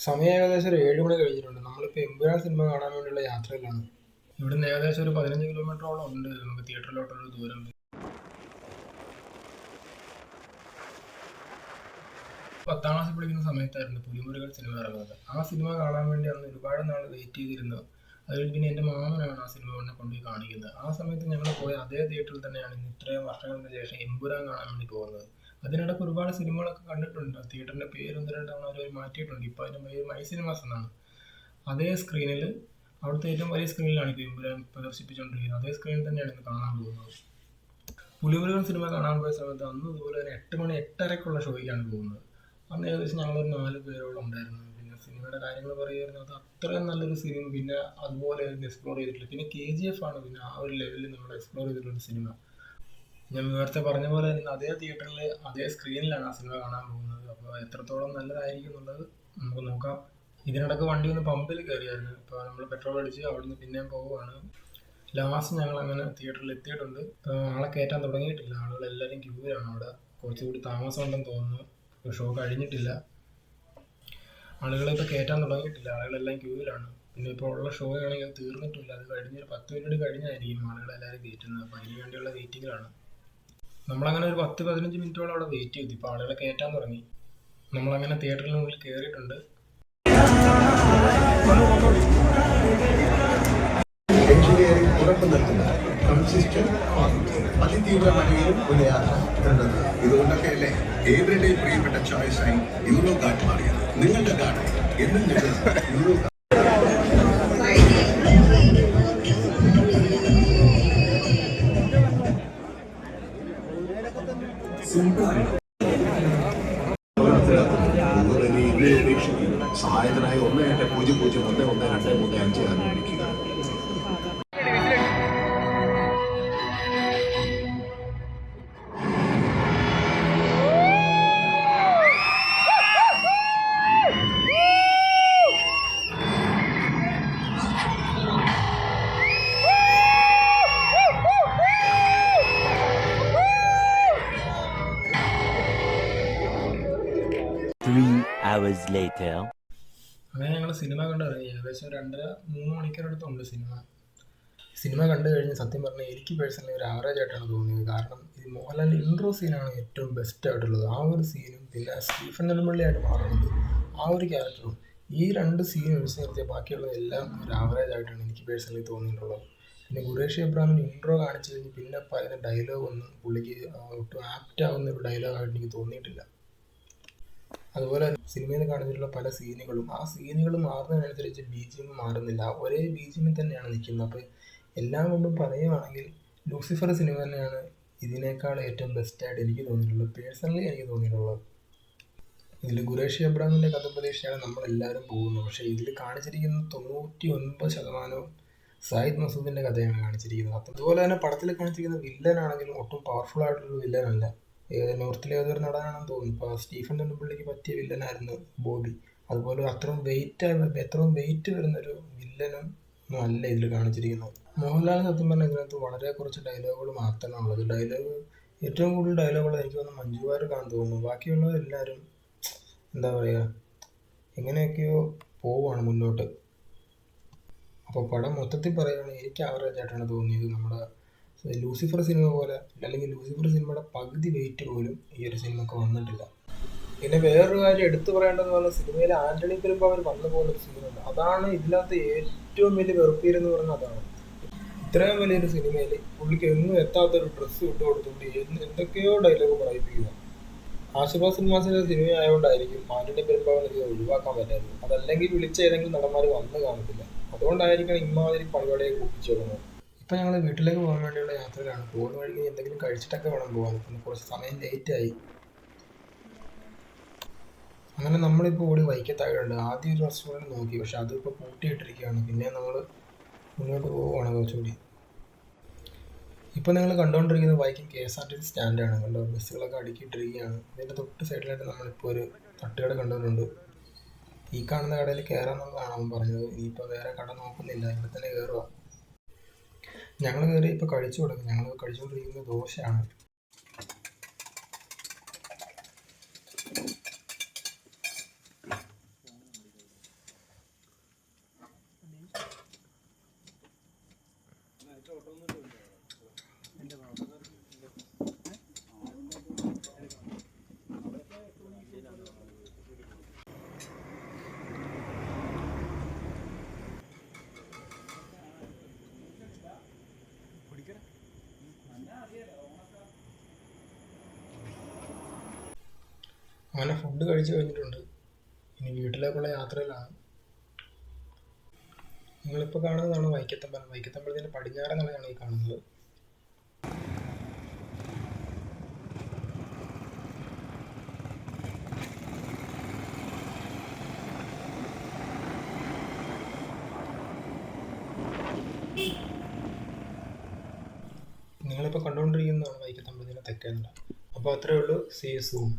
സമയം ഏകദേശം ഒരു 7 മണി കഴിഞ്ഞിട്ടുണ്ട്. നമ്മളിപ്പോൾ എമ്പുരാൻ സിനിമ കാണാൻ വേണ്ടിയുള്ള യാത്രയിലാണ്. ഇവിടുന്ന് ഏകദേശം ഒരു 15 കിലോമീറ്ററോളം ഉണ്ട് നമുക്ക് തിയേറ്ററിലോട്ടുള്ള ദൂരം. 10ാം ക്ലാസ്സിൽ പഠിക്കുന്ന സമയത്തായിരുന്നു പുലിമുരുകൻ സിനിമ ഇറങ്ങുന്നത്. ആ സിനിമ കാണാൻ വേണ്ടി അന്ന് ഒരുപാട് നാൾ വെയിറ്റ് ചെയ്തിരുന്നത്. അതിൽ പിന്നെ എൻ്റെ മാമനാണ് ആ സിനിമ കൊണ്ട് കൊണ്ടുപോയി കാണിക്കുന്നത്. ആ സമയത്ത് ഞങ്ങൾ പോയ അതേ തിയേറ്ററിൽ തന്നെയാണ് ഇന്ന് ഇത്രയും വർഷങ്ങൾക്ക് ശേഷം എമ്പുരാൻ കാണാൻ വേണ്ടി പോകുന്നത്. അതിനിടയ്ക്ക് ഒരുപാട് സിനിമകളൊക്കെ കണ്ടിട്ടുണ്ട്. തിയേറ്ററിൻ്റെ പേര് 1-2 തവണ അവർ മാറ്റിയിട്ടുണ്ട്. ഇപ്പോൾ അതിൻ്റെ പേര് മൈ സിനിമാസ് എന്നാണ്. അതേ സ്ക്രീനിൽ, അവിടുത്തെ ഏറ്റവും വലിയ സ്ക്രീനിലാണ് ഇപ്പോൾ എമ്പുരാൻ പ്രദർശിപ്പിച്ചുകൊണ്ടിരിക്കുന്നത്. അതേ സ്ക്രീനിൽ തന്നെയാണ് ഇന്ന് കാണാൻ പോകുന്നത്. പുലിമുരുകൻ സിനിമ കാണാൻ പോയ സമയത്ത് അന്ന് ഇതുപോലെ തന്നെ 8 മണി 8:30ക്കുള്ള ഷോയ്ക്കാണ് പോകുന്നത്. അന്ന് ഏകദേശം ഞങ്ങളൊരു 4 പേരോളം ഉണ്ടായിരുന്നു. പിന്നെ സിനിമയുടെ കാര്യങ്ങൾ പറയുമായിരുന്നു. അത് അത്രയും നല്ലൊരു സിനിമ പിന്നെ അതുപോലെ എക്സ്പ്ലോർ ചെയ്തിട്ടില്ല. പിന്നെ KGF ആണ് പിന്നെ ആ ഒരു ലെവലിൽ നമ്മൾ എക്സ്പ്ലോർ ചെയ്തിട്ടുള്ള സിനിമ. ഞാൻ നേരത്തെ പറഞ്ഞ പോലെ തന്നെ അതേ തിയേറ്ററിൽ അതേ സ്ക്രീനിലാണ് ആ സിനിമ കാണാൻ പോകുന്നത്. അപ്പോൾ എത്രത്തോളം നല്ലതായിരിക്കും എന്നുള്ളത് നമുക്ക് നോക്കാം. ഇതിനിടയ്ക്ക് വണ്ടി ഒന്ന് പമ്പിൽ കയറിയായിരുന്നു. ഇപ്പോൾ നമ്മൾ പെട്രോൾ അടിച്ച് അവിടുന്ന് പിന്നെയും പോവുകയാണ്. ലാസ്റ്റ് ഞങ്ങൾ അങ്ങനെ തിയേറ്ററിൽ എത്തിയിട്ടുണ്ട്. ഇപ്പോൾ ആളെ കയറ്റാൻ തുടങ്ങിയിട്ടില്ല. ആളുകളെല്ലാവരും ക്യൂവിലാണ്. അവിടെ കുറച്ചുകൂടി താമസം ഉണ്ടെന്ന് തോന്നുന്നു. ഷോ കഴിഞ്ഞിട്ടില്ല. ആളുകളെ ഇപ്പോൾ കയറ്റാൻ തുടങ്ങിയിട്ടില്ല. ആളുകളെല്ലാം ക്യൂവിലാണ്. പിന്നെ ഇപ്പോൾ ഉള്ള ഷോ ആണെങ്കിൽ അത് തീർന്നിട്ടില്ല. അത് കഴിഞ്ഞൊരു 10 മിനിറ്റ് കഴിഞ്ഞായിരിക്കും ആളുകളെല്ലാവരും കയറ്റുന്നത്. അപ്പോൾ അതിന് വേണ്ടിയുള്ള വെയിറ്റിങ്ങിലാണ്. നമ്മളങ്ങനെ ഒരു 10-15 മിനിറ്റോളം അവിടെ വെയിറ്റ് ചെയ്തു. ഇപ്പോൾ ആളുകളെ കയറ്റാൻ തുടങ്ങി. നമ്മളങ്ങനെ തിയേറ്ററിനുള്ളിൽ കയറിയിട്ടുണ്ട്. എഞ്ചിനീയറിംഗ് ഉറപ്പു നൽകുന്ന കൺസിസ്റ്റന്റ് അതിതീവ്രമനയിലും ഒരു യാത്ര ഉള്ളത്. ഇതുകൊണ്ടൊക്കെയല്ലേ ഏവരുടെ പ്രിയപ്പെട്ട ചോയ്സായി യൂറോ കാർഡ് മാറിയത്. നിങ്ങളുടെ കാർഡ് എന്നും ഞങ്ങൾ യൂറോ കാർഡ്. സഹായത്തിനായി 1-800-112-355 വിളിക്കുക. അങ്ങനെ ഞങ്ങൾ സിനിമ കണ്ടിറങ്ങി. ഏകദേശം 2.5-3 മണിക്കൂറടുത്തുണ്ട് സിനിമ കണ്ടു കഴിഞ്ഞ് സത്യം പറഞ്ഞാൽ എനിക്ക് പേഴ്സണലി ഒരു ആവറേജ് ആയിട്ടാണ് തോന്നിയത്. കാരണം ഈ മോഹൻലാലിൻ്റെ ഇൻട്രോ സീനാണ് ഏറ്റവും ബെസ്റ്റ് ആയിട്ടുള്ളത്. ആ ഒരു സീനും പിന്നെ സ്റ്റീഫൻ നെടുമ്പള്ളിയായിട്ട് മാറുന്നത് ആ ഒരു ക്യാരക്ടറും, ഈ 2 സീൻ ഒഴിച്ച് നിർത്തിയ ബാക്കിയുള്ളതെല്ലാം ഒരു ആവറേജ് ആയിട്ടാണ് എനിക്ക് പേഴ്സണലി തോന്നിയിട്ടുള്ളത്. പിന്നെ ഖുറേഷി അബ്രാമിന് ഇൻട്രോ കാണിച്ചു കഴിഞ്ഞ് പിന്നെ പറയുന്ന ഡയലോഗ് ഒന്നും പുള്ളിക്ക് ഒട്ടും ആപ്റ്റ് ആവുന്ന ഒരു ഡയലോഗായിട്ട് എനിക്ക് തോന്നിയിട്ടില്ല. അതുപോലെ സിനിമയിൽ കാണിച്ചിട്ടുള്ള പല സീനുകളും ആ സീനുകൾ മാറുന്നതിനനുസരിച്ച് BGM മാറുന്നില്ല. ഒരേ BGM തന്നെയാണ് നിൽക്കുന്നത്. അപ്പോൾ എല്ലാം കൊണ്ടും പറയുകയാണെങ്കിൽ ലൂസിഫർ സിനിമ തന്നെയാണ് ഇതിനേക്കാൾ ഏറ്റവും ബെസ്റ്റായിട്ട് എനിക്ക് തോന്നിയിട്ടുള്ളത്. പേഴ്സണലി എനിക്ക് തോന്നിയിട്ടുള്ളത്. ഇതിൽ ഖുറേഷി അബ്രാമിൻ്റെ കഥ പ്രതീക്ഷയാണ് നമ്മളെല്ലാവരും പോകുന്നത്. പക്ഷേ ഇതിൽ കാണിച്ചിരിക്കുന്ന 99% സായിദ് മസൂദിൻ്റെ കഥയാണ് കാണിച്ചിരിക്കുന്നത്. അതുപോലെ തന്നെ പടത്തിൽ കാണിച്ചിരിക്കുന്ന വില്ലനാണെങ്കിലും ഒട്ടും പവർഫുൾ ആയിട്ടുള്ള വില്ലനല്ല. നോർത്തിലെ ഏതൊരു നടനാണെന്ന് തോന്നുന്നു. ഇപ്പോൾ സ്റ്റീഫൻ നെടുമ്പള്ളിക്ക് പറ്റിയ വില്ലനായിരുന്നു ബോബി. അതുപോലെ അത്രയും വെയിറ്റ് വരുന്നൊരു വില്ലനും അല്ല ഇതിൽ കാണിച്ചിരിക്കുന്നത്. മോഹൻലാൽ സത്യം പറഞ്ഞാൽ ഇതിനകത്ത് വളരെ കുറച്ച് ഡയലോഗുകൾ മാത്രമാണ് ഉള്ളത്. ഏറ്റവും കൂടുതൽ ഡയലോഗുകൾ എനിക്ക് തോന്നുന്നു മഞ്ജു വാര്യർക്കാണെന്ന് തോന്നുന്നു. ബാക്കിയുള്ളവരെല്ലാവരും എന്താ പറയുക, എങ്ങനെയൊക്കെയോ പോവുകയാണ് മുന്നോട്ട്. അപ്പോൾ പടം മൊത്തത്തിൽ പറയുകയാണെങ്കിൽ എനിക്ക് ആവറേജ് ആയിട്ടാണ് തോന്നിയത്. നമ്മുടെ ലൂസിഫർ സിനിമ പോലെ, അല്ലെങ്കിൽ ലൂസിഫർ സിനിമയുടെ പകുതി വെയിറ്റ് പോലും ഈ ഒരു സിനിമക്ക് വന്നിട്ടില്ല. പിന്നെ വേറൊരു കാര്യം എടുത്തു പറയേണ്ടതെന്ന് പറഞ്ഞാൽ സിനിമയിൽ ആന്റണി പെരുമ്പാവൂർ വന്നു പോകുന്നൊരു സിനിമയുണ്ട്. അതാണ് ഇതിനകത്ത് ഏറ്റവും വലിയ വെറുപ്പീരെന്ന് പറഞ്ഞാൽ അതാണ്. ഇത്രയും വലിയൊരു സിനിമയിൽ പുള്ളിക്ക് എങ്ങും എത്താത്തൊരു ഡ്രസ്സ് ഇട്ട് കൊടുത്തുകൊണ്ട് എന്തൊക്കെയോ ഡയലോഗ് പറയിപ്പിക്കുക. ആശുപ സിനിമാസിന്റെ സിനിമ ആയതുകൊണ്ടായിരിക്കും ആന്റണി പെരുമ്പാവൂരിനെ ഇത് ഒഴിവാക്കാൻ പറ്റാത്തത്. അതല്ലെങ്കിൽ വിളിച്ച ഏതെങ്കിലും നടന്മാർ വന്ന് കാണത്തില്ല. അതുകൊണ്ടായിരിക്കണം ഇമാതിരി പരിപാടിയൊക്കെ ഒപ്പിച്ചു വെക്കുന്നത്. ഇപ്പം ഞങ്ങൾ വീട്ടിലേക്ക് പോകാൻ വേണ്ടിയുള്ള യാത്രയിലാണ്. പോകുന്ന വഴിക്ക് എന്തെങ്കിലും കഴിച്ചിട്ടൊക്കെ വേണം പോകാൻ. പിന്നെ കുറച്ച് സമയം ലേറ്റായി. അങ്ങനെ നമ്മളിപ്പോൾ ഓടി വൈക്കത്തായിട്ടുണ്ട്. ആദ്യം ഒരു റെസ്റ്റോറൻറ്റ് നോക്കി, പക്ഷെ അതിപ്പോൾ പൂട്ടിയിട്ടിരിക്കുകയാണ്. പിന്നെ നമ്മൾ മുന്നോട്ട് പോവുകയാണ് കുറച്ചുകൂടി. ഇപ്പോൾ നിങ്ങൾ കണ്ടുകൊണ്ടിരിക്കുന്നത് വൈക്കം KSRTC സ്റ്റാൻഡാണ്. കണ്ടോ, ബസ്സുകളൊക്കെ അടുക്കിയിട്ടിരിക്കുകയാണ്. ഇതിൻ്റെ തൊട്ട് സൈഡിലായിട്ട് നമ്മളിപ്പോൾ ഒരു തട്ടുകട കണ്ടുകൊണ്ടുണ്ട്. ഈ കാണുന്ന കടയിൽ കയറാമെന്നുള്ളതാണ് അവൻ പറഞ്ഞത്. ഇനിയിപ്പോൾ വേറെ കട നോക്കുന്നില്ല, ഇവിടെ തന്നെ കയറുക. ഞങ്ങൾ കയറി ഇപ്പോൾ കഴിച്ചു തുടങ്ങി. ഞങ്ങൾ കഴിച്ചുകൊണ്ടിരിക്കുന്നത് ദോശയാണ്. അങ്ങനെ ഫുഡ് കഴിച്ചു കഴിഞ്ഞിട്ടുണ്ട്. ഇനി വീട്ടിലേക്കുള്ള യാത്രയിലാണ്. നിങ്ങളിപ്പോൾ കാണുന്നതാണ് വൈക്കത്തമ്പലം. വൈക്കത്തമ്പലത്തിൻ്റെ പടിഞ്ഞാറൻ നടയാണ് ഈ കാണുന്നത്. നിങ്ങളിപ്പോൾ കണ്ടുകൊണ്ടിരിക്കുന്നതാണ് വൈക്കത്തമ്പലത്തിൻ്റെ തെക്കേ നട. അപ്പോൾ അത്രയേ ഉള്ളൂ. See you soon.